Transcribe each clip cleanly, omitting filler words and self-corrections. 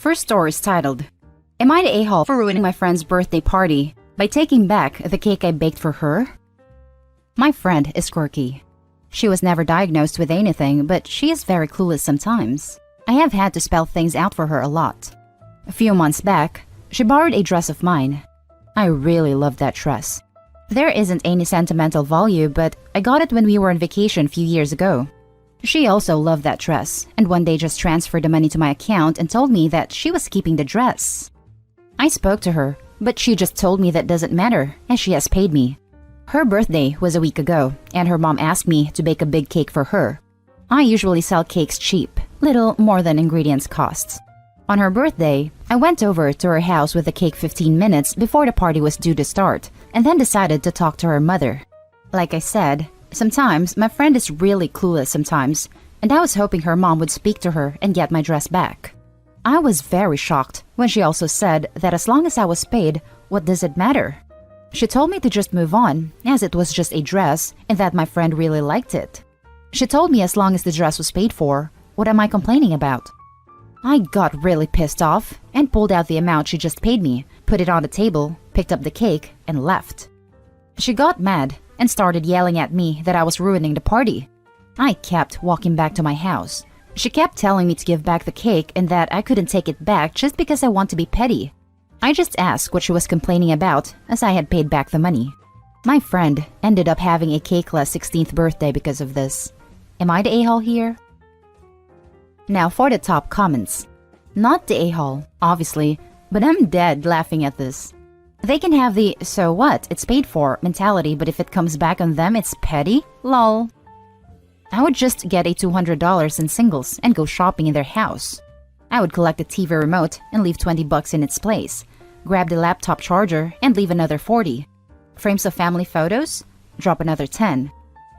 First story is titled, Am I the a-hole for ruining my friend's birthday party by taking back the cake I baked for her? My friend is quirky. She was never diagnosed with anything, but she is very clueless sometimes. I have had to spell things out for her a lot. A few months back, she borrowed a dress of mine. I really love that dress. There isn't any sentimental value, but I got it when we were on vacation a few years ago. She also loved that dress, and one day just transferred the money to my account and told me that she was keeping the dress. I spoke to her, but she just told me that doesn't matter, as she has paid me. Her birthday was a week ago, and her mom asked me to bake a big cake for her. I usually sell cakes cheap, little more than ingredients costs. On her birthday, I went over to her house with the cake 15 minutes before the party was due to start, and then decided to talk to her mother. Like I said, sometimes my friend is really clueless sometimes, and I was hoping her mom would speak to her and get my dress back. I was very shocked when she also said that as long as I was paid, what does it matter? She told me to just move on, as it was just a dress and that my friend really liked it. She told me as long as the dress was paid for, what am I complaining about? I got really pissed off and pulled out the amount she just paid me, put it on the table, picked up the cake, and left. She got mad and started yelling at me that I was ruining the party. I kept walking back to my house. She kept telling me to give back the cake and that I couldn't take it back just because I want to be petty. I just asked what she was complaining about, as I had paid back the money. My friend ended up having a cakeless 16th birthday because of this. Am I the a-hole here? Now for the top comments. Not the a-hole, obviously, but I'm dead laughing at this. They can have the "so what, it's paid for" mentality, but if it comes back on them, it's petty? Lol. I would just get a $200 in singles and go shopping in their house. I would collect the TV remote and leave $20 in its place. Grab the laptop charger and leave another $40. Frames of family photos? Drop another $10.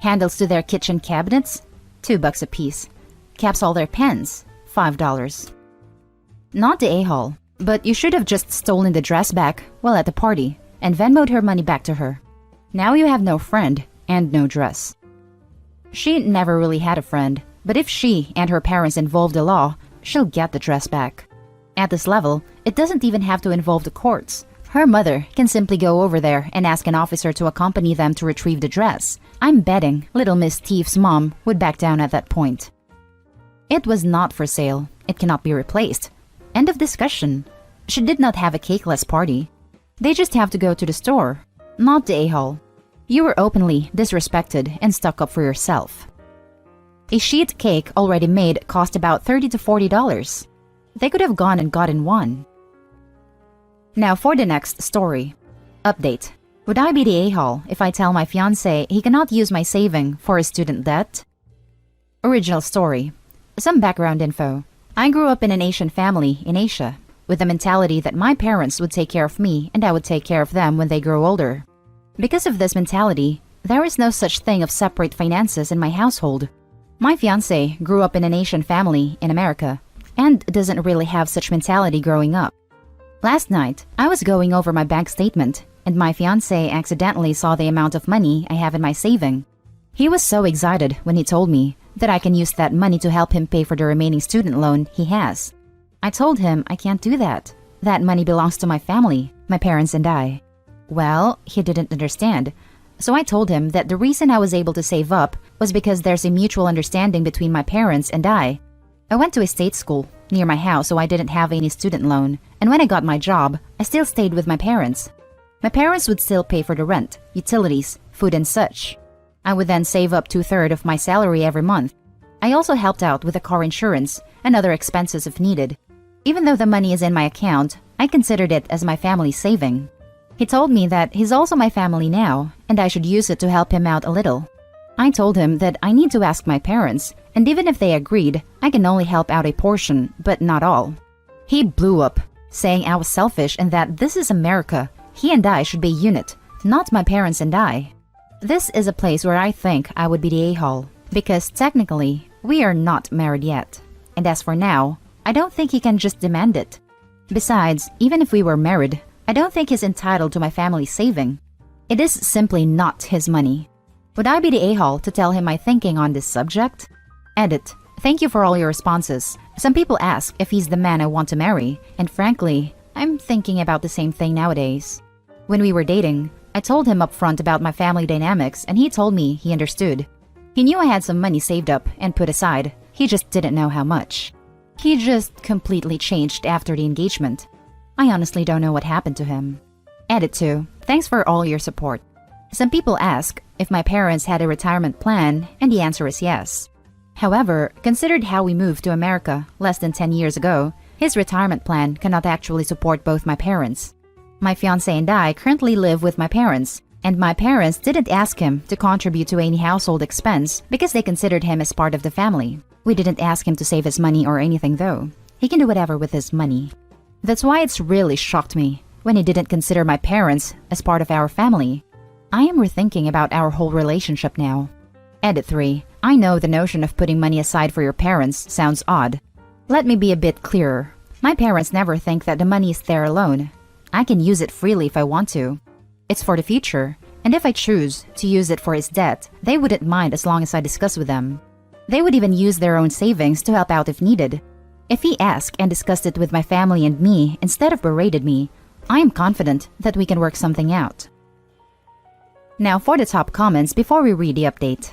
Handles to their kitchen cabinets? $2 a piece. Caps all their pens? $5. Not the a-hole, but you should have just stolen the dress back while at the party and Venmo'd her money back to her. Now you have no friend and no dress. She never really had a friend, but if she and her parents involve the law, she'll get the dress back. At this level, it doesn't even have to involve the courts. Her mother can simply go over there and ask an officer to accompany them to retrieve the dress. I'm betting Little Miss Thief's mom would back down at that point. It was not for sale. It cannot be replaced. End of discussion. She did not have a cakeless party. They just have to go to the store. Not the a-hole. You were openly disrespected and stuck up for yourself. A sheet cake already made cost about $30 to $40. They could have gone and gotten one. Now for the next story. Update. Would I be the a-hole if I tell my fiancé he cannot use my saving for his student debt? Original story. Some background info. I grew up in an Asian family in Asia, with the mentality that my parents would take care of me and I would take care of them when they grow older. Because of this mentality, there is no such thing of separate finances in my household. My fiancé grew up in an Asian family in America and doesn't really have such mentality growing up. Last night, I was going over my bank statement and my fiancé accidentally saw the amount of money I have in my saving. He was so excited when he told me that I can use that money to help him pay for the remaining student loan he has. I told him I can't do that. That money belongs to my family, my parents and I. Well, he didn't understand. So I told him that the reason I was able to save up was because there's a mutual understanding between my parents and I. I went to a state school near my house, so I didn't have any student loan. And when I got my job, I still stayed with my parents. My parents would still pay for the rent, utilities, food and such. I would then save up 2/3 of my salary every month. I also helped out with the car insurance and other expenses if needed. Even though the money is in my account, I considered it as my family's saving. He told me that he's also my family now, and I should use it to help him out a little. I told him that I need to ask my parents, and even if they agreed, I can only help out a portion, but not all. He blew up, saying I was selfish and that this is America. He and I should be a unit, not my parents and I. This is a place where I think I would be the a-hole, because technically, we are not married yet. And as for now, I don't think he can just demand it. Besides, even if we were married, I don't think he's entitled to my family's saving. It is simply not his money. Would I be the a-hole to tell him my thinking on this subject? Edit. Thank you for all your responses. Some people ask if he's the man I want to marry, and frankly, I'm thinking about the same thing nowadays. When we were dating, I told him upfront about my family dynamics and he told me he understood. He knew I had some money saved up and put aside, he just didn't know how much. He just completely changed after the engagement. I honestly don't know what happened to him. Edit 2. Thanks for all your support. Some people ask if my parents had a retirement plan, and the answer is yes. However, considered how we moved to America less than 10 years ago, his retirement plan cannot actually support both my parents. My fiancé and I currently live with my parents, and my parents didn't ask him to contribute to any household expense because they considered him as part of the family. We didn't ask him to save his money or anything though. He can do whatever with his money. That's why it's really shocked me when he didn't consider my parents as part of our family. I am rethinking about our whole relationship now. Edit 3. I know the notion of putting money aside for your parents sounds odd. Let me be a bit clearer. My parents never think that the money is there alone. I can use it freely if I want to. It's for the future, and if I choose to use it for his debt, they wouldn't mind as long as I discuss with them. They would even use their own savings to help out if needed. If he asked and discussed it with my family and me instead of berated me, I am confident that we can work something out. Now for the top comments before we read the update.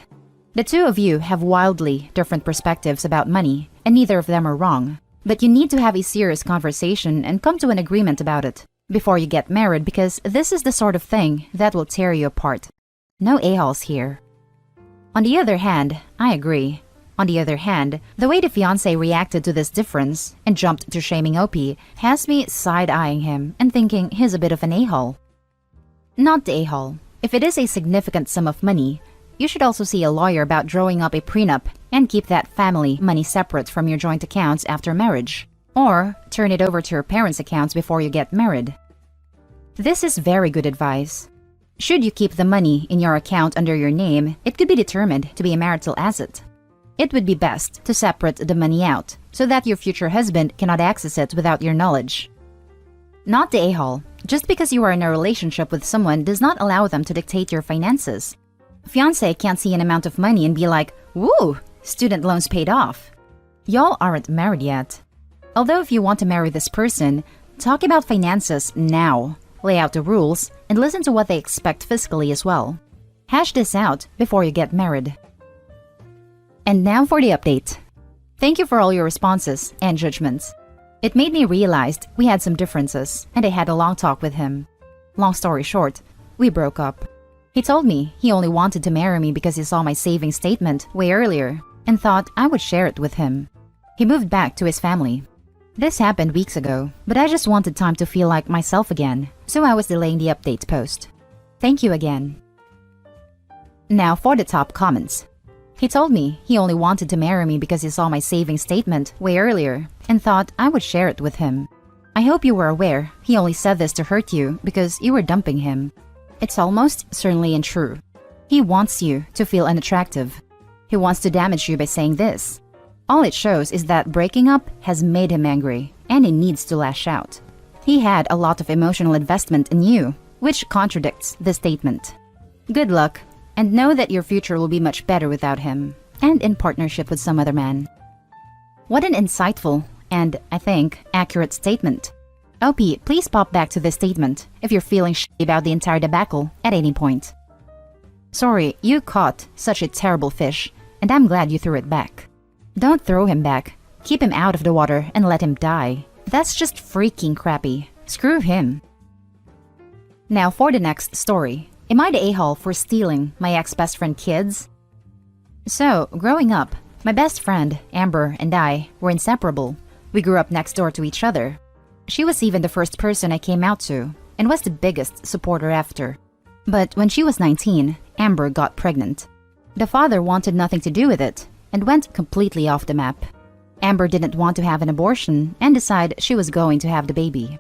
The two of you have wildly different perspectives about money, and neither of them are wrong. But you need to have a serious conversation and come to an agreement about it before you get married, because this is the sort of thing that will tear you apart. No a-holes here. On the other hand, I agree. On the other hand, the way the fiancé reacted to this difference and jumped to shaming OP has me side-eyeing him and thinking he's a bit of an a-hole. Not the a-hole. If it is a significant sum of money, you should also see a lawyer about drawing up a prenup and keep that family money separate from your joint accounts after marriage. Or turn it over to your parents' accounts before you get married. This is very good advice. Should you keep the money in your account under your name, it could be determined to be a marital asset. It would be best to separate the money out so that your future husband cannot access it without your knowledge. Not the a-hole. Just because you are in a relationship with someone does not allow them to dictate your finances. Fiancé can't see an amount of money and be like, "Woo, student loans paid off." Y'all aren't married yet. Although if you want to marry this person, talk about finances now. Lay out the rules and listen to what they expect fiscally as well. Hash this out before you get married. And now for the update. Thank you for all your responses and judgments. It made me realize we had some differences, and I had a long talk with him. Long story short, we broke up. He told me he only wanted to marry me because he saw my savings statement way earlier and thought I would share it with him. He moved back to his family. This happened weeks ago, but I just wanted time to feel like myself again, so I was delaying the update post. Thank you again. Now for the top comments. He told me he only wanted to marry me because he saw my savings statement way earlier and thought I would share it with him. I hope you were aware he only said this to hurt you because you were dumping him. It's almost certainly untrue. He wants you to feel unattractive. He wants to damage you by saying this. All it shows is that breaking up has made him angry, and he needs to lash out. He had a lot of emotional investment in you, which contradicts this statement. Good luck, and know that your future will be much better without him, and in partnership with some other man. What an insightful and, I think, accurate statement. OP, please pop back to this statement if you're feeling shitty about the entire debacle at any point. Sorry, you caught such a terrible fish, and I'm glad you threw it back. Don't throw him back. Keep him out of the water and let him die. That's just freaking crappy. Screw him. Now for the next story. Am I the a-hole for stealing my ex-best friend kids? So, growing up, my best friend, Amber, and I were inseparable. We grew up next door to each other. She was even the first person I came out to, and was the biggest supporter after. But when she was 19, Amber got pregnant. The father wanted nothing to do with it, and went completely off the map. Amber didn't want to have an abortion and decided she was going to have the baby.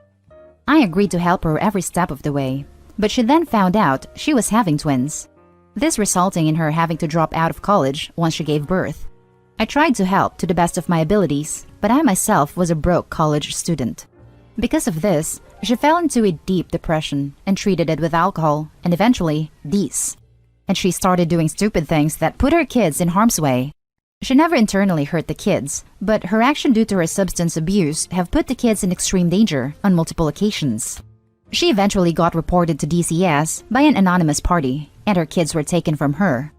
I agreed to help her every step of the way, but she then found out she was having twins. This resulting in her having to drop out of college once she gave birth. I tried to help to the best of my abilities, but I myself was a broke college student. Because of this, she fell into a deep depression and treated it with alcohol and eventually these. And she started doing stupid things that put her kids in harm's way. She never internally hurt the kids, but her action due to her substance abuse have put the kids in extreme danger on multiple occasions. She eventually got reported to DCS by an anonymous party, and her kids were taken from her.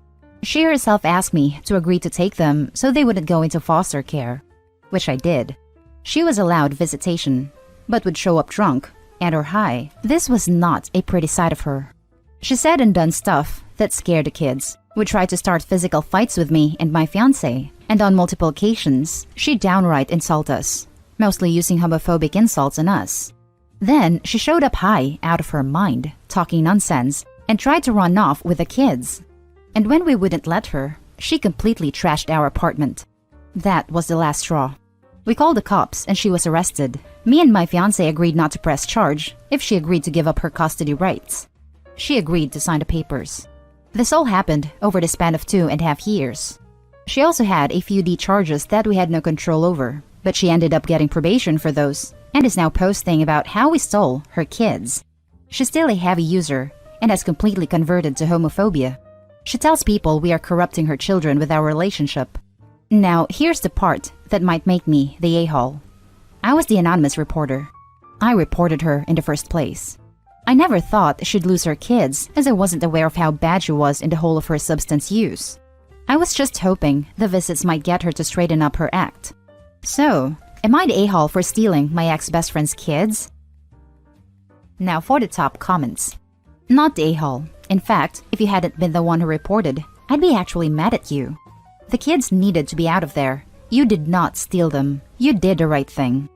She herself asked me to agree to take them so they wouldn't go into foster care, which I did. She was allowed visitation, but would show up drunk and or high. This was not a pretty sight of her. She said and done stuff that scared the kids, would try to start physical fights with me and my fiancé, and on multiple occasions, she downright insult us, mostly using homophobic insults on us. Then she showed up high out of her mind, talking nonsense, and tried to run off with the kids. And when we wouldn't let her, she completely trashed our apartment. That was the last straw. We called the cops and she was arrested. Me and my fiancé agreed not to press charge if she agreed to give up her custody rights. She agreed to sign the papers. This all happened over the span of 2.5 years. She also had a few D charges that we had no control over, but she ended up getting probation for those and is now posting about how we stole her kids. She's still a heavy user and has completely converted to homophobia. She tells people we are corrupting her children with our relationship. Now, here's the part that might make me the a-hole. I was the anonymous reporter. I reported her in the first place. I never thought she'd lose her kids, as I wasn't aware of how bad she was in the whole of her substance use. I was just hoping the visits might get her to straighten up her act. So, am I the a-hole for stealing my ex-best friend's kids? Now for the top comments. Not the a-hole. In fact, if you hadn't been the one who reported, I'd be actually mad at you. The kids needed to be out of there. You did not steal them. You did the right thing.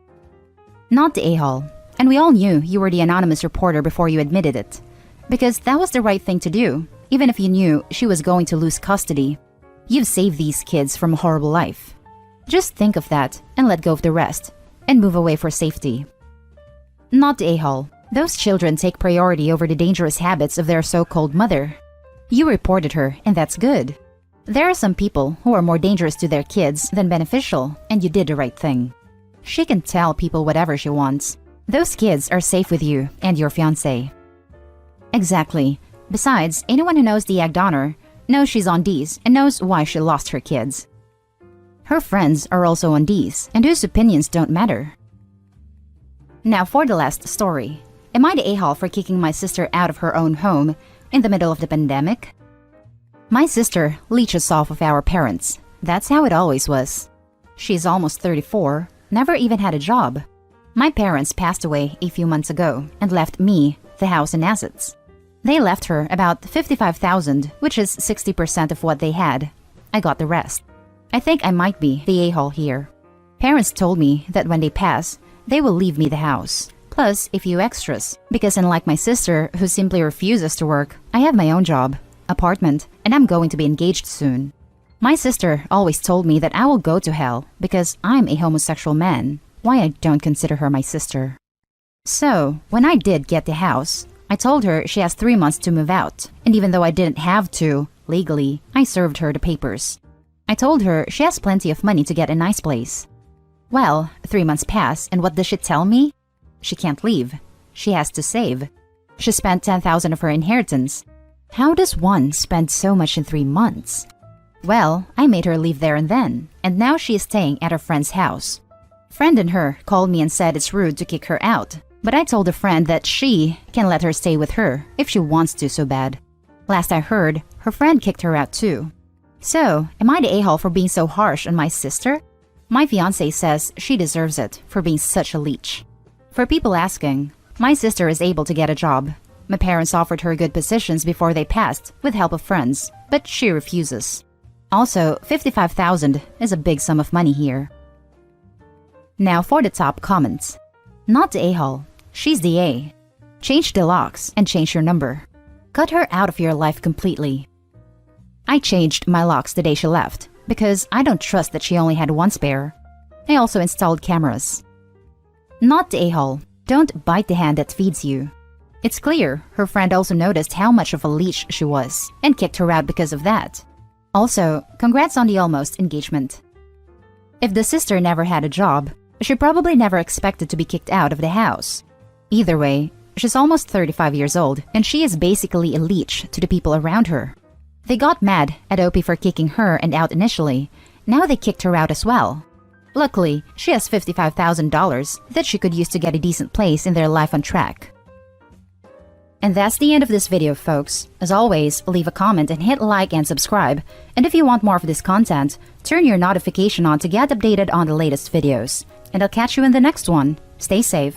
Not the a-hole. And we all knew you were the anonymous reporter before you admitted it. Because that was the right thing to do, even if you knew she was going to lose custody. You've saved these kids from a horrible life. Just think of that and let go of the rest, and move away for safety. Not the a-hole. Those children take priority over the dangerous habits of their so-called mother. You reported her, and that's good. There are some people who are more dangerous to their kids than beneficial, and you did the right thing. She can tell people whatever she wants. Those kids are safe with you and your fiancé. Exactly. Besides, anyone who knows the egg donor knows she's on D's and knows why she lost her kids. Her friends are also on D's, and whose opinions don't matter. Now for the last story. Am I the a-hole for kicking my sister out of her own home in the middle of the pandemic? My sister leeches off of our parents. That's how it always was. She's almost 34, never even had a job. My parents passed away a few months ago and left me the house and assets. They left her about $55,000, which is 60% of what they had. I got the rest. I think I might be the a-hole here. Parents told me that when they pass, they will leave me the house, plus a few extras, because unlike my sister, who simply refuses to work, I have my own job, apartment, and I'm going to be engaged soon. My sister always told me that I will go to hell because I'm a homosexual man. Why I don't consider her my sister. So, when I did get the house, I told her she has 3 months to move out, and even though I didn't have to, legally, I served her the papers. I told her she has plenty of money to get a nice place. Well, 3 months pass, and what does she tell me? She can't leave. She has to save. She spent $10,000 of her inheritance. How does one spend so much in 3 months? Well, I made her leave there and then, and now she is staying at her friend's house. Friend and her called me and said it's rude to kick her out, but I told a friend that she can let her stay with her if she wants to so bad. Last I heard, her friend kicked her out too. So, am I the a-hole for being so harsh on my sister? My fiancé says she deserves it for being such a leech. For people asking, my sister is able to get a job. My parents offered her good positions before they passed with help of friends, but she refuses. Also, $55,000 is a big sum of money here. Now for the top comments. Not the a-hole. She's the A. Change the locks and change your number. Cut her out of your life completely. I changed my locks the day she left because I don't trust that she only had one spare. I also installed cameras. Not the a-hole. Don't bite the hand that feeds you. It's clear her friend also noticed how much of a leech she was and kicked her out because of that. Also, congrats on the almost engagement. If the sister never had a job, she probably never expected to be kicked out of the house. Either way, she's almost 35 years old, and she is basically a leech to the people around her. They got mad at OP for kicking her and out initially, Now they kicked her out as well. Luckily, she has $55,000 that she could use to get a decent place in their life on track. And that's the end of this video, folks. As always, leave a comment and hit like and subscribe. And if you want more of this content, turn your notification on to get updated on the latest videos. And I'll catch you in the next one. Stay safe.